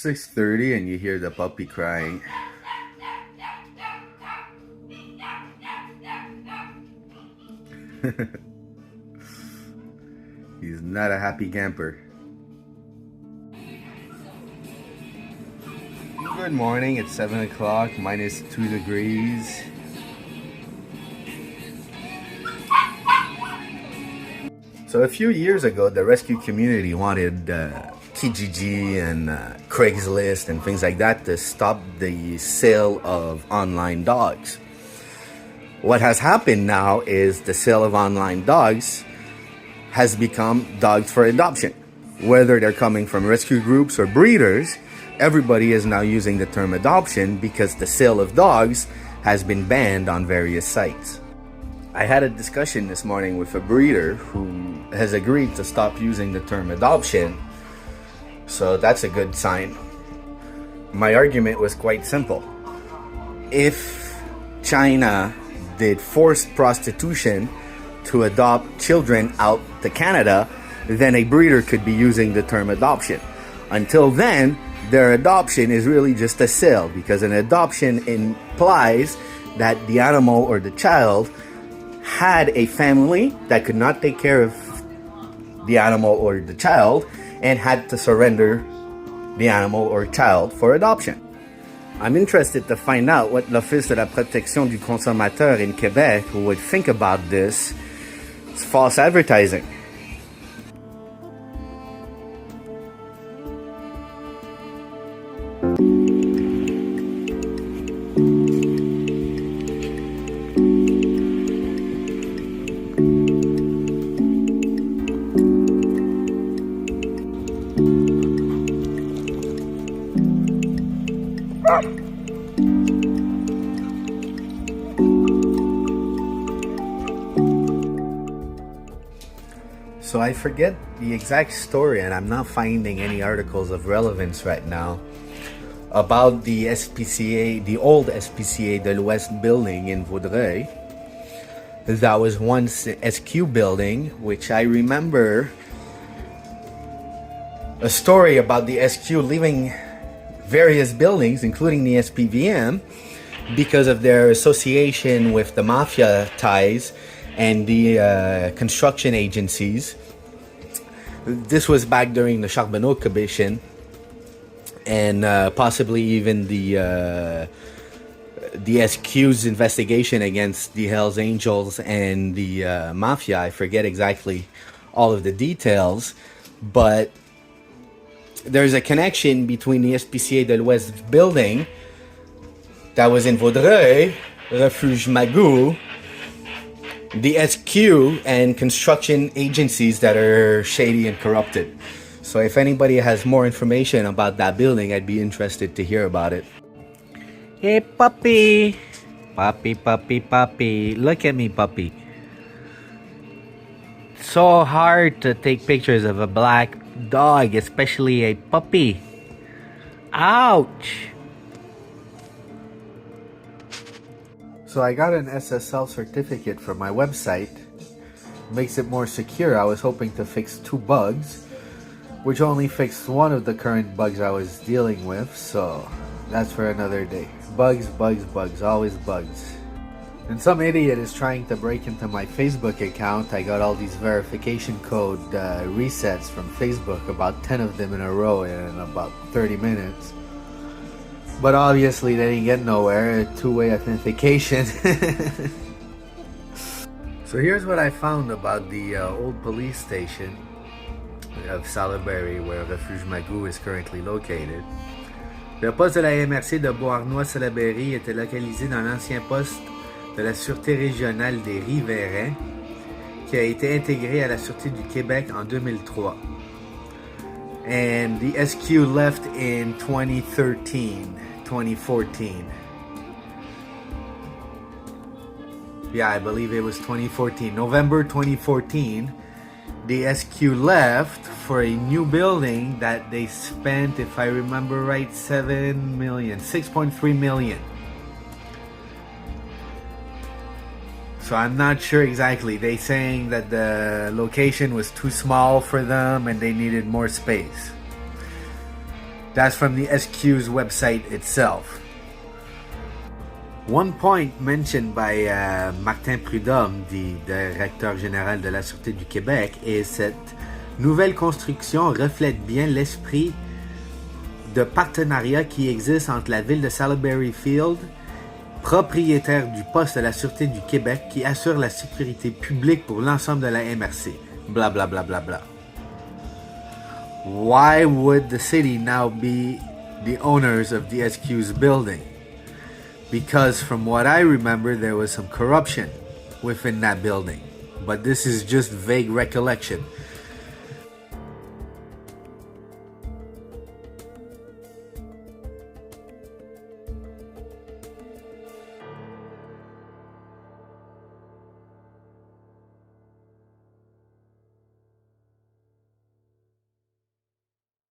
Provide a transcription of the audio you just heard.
6:30 and you hear the puppy crying. He's not a happy camper. Good morning, it's 7 o'clock, -2 degrees. So a few years ago, the rescue community wanted Kijiji and Craigslist and things like that to stop the sale of online dogs. What has happened now is the sale of online dogs has become dogs for adoption. Whether they're coming from rescue groups or breeders, everybody is now using the term adoption because the sale of dogs has been banned on various sites. I had a discussion this morning with a breeder who has agreed to stop using the term adoption, so that's a good sign. My argument was quite simple. If China did forced prostitution to adopt children out to Canada, then a breeder could be using the term adoption. Until then, their adoption is really just a sale, because an adoption implies that the animal or the child had a family that could not take care of the animal or the child and had to surrender the animal or child for adoption. I'm interested to find out what l'Office de la protection du consommateur in Quebec would think about this. It's false advertising. So I forget the exact story, and I'm not finding any articles of relevance right now about the SPCA, the old SPCA de l'Ouest building in Vaudreuil. That was once the SQ building, which I remember a story about the SQ leaving various buildings, including the SPVM, because of their association with the mafia ties and the construction agencies. This was back during the Charbonneau Commission, and possibly even the SQ's investigation against the Hells Angels and the mafia. I forget exactly all of the details, but there's a connection between the SPCA de l'Ouest building that was in Vaudreuil, Refuge Magoo, the SQ, and construction agencies that are shady and corrupted. So if anybody has more information about that building, I'd be interested to hear about it. Hey puppy! Puppy, puppy, puppy. Look at me, puppy. It's so hard to take pictures of a black dog, especially a puppy. Ouch! So I got an SSL certificate from my website. Makes it more secure. I was hoping to fix 2 bugs, which only fixed one of the current bugs I was dealing with, so that's for another day. Bugs, bugs, bugs, always bugs. And some idiot is trying to break into my Facebook account. I got all these verification code resets from Facebook, about 10 of them in a row in about 30 minutes. But obviously they didn't get nowhere. Two-way authentication. So here's what I found about the old police station of Salaberry, where Refuge Magoo is currently located. Le poste de la MRC de Beauharnois-Salaberry était localisé dans l'ancien poste de la Sûreté régionale des Riverains, qui a été intégré à la Sûreté du Québec en 2003. And the SQ left in 2014. Yeah, I believe it was 2014. November 2014, the SQ left for a new building that they spent, if I remember right, 6.3 million. So I'm not sure exactly. They saying that the location was too small for them and they needed more space. That's from the SQ's website itself. One point mentioned by Martin Prudhomme, the directeur général de la Sûreté du Québec, est cette nouvelle construction reflète bien l'esprit de partenariat qui existe entre la ville de Salisbury Field, propriétaire du poste de la Sûreté du Québec, qui assure la sécurité publique pour l'ensemble de la MRC. Blah blah blah blah blah. Why would the city now be the owners of the SQ's building? Because from what I remember, there was some corruption within that building. But this is just vague recollection.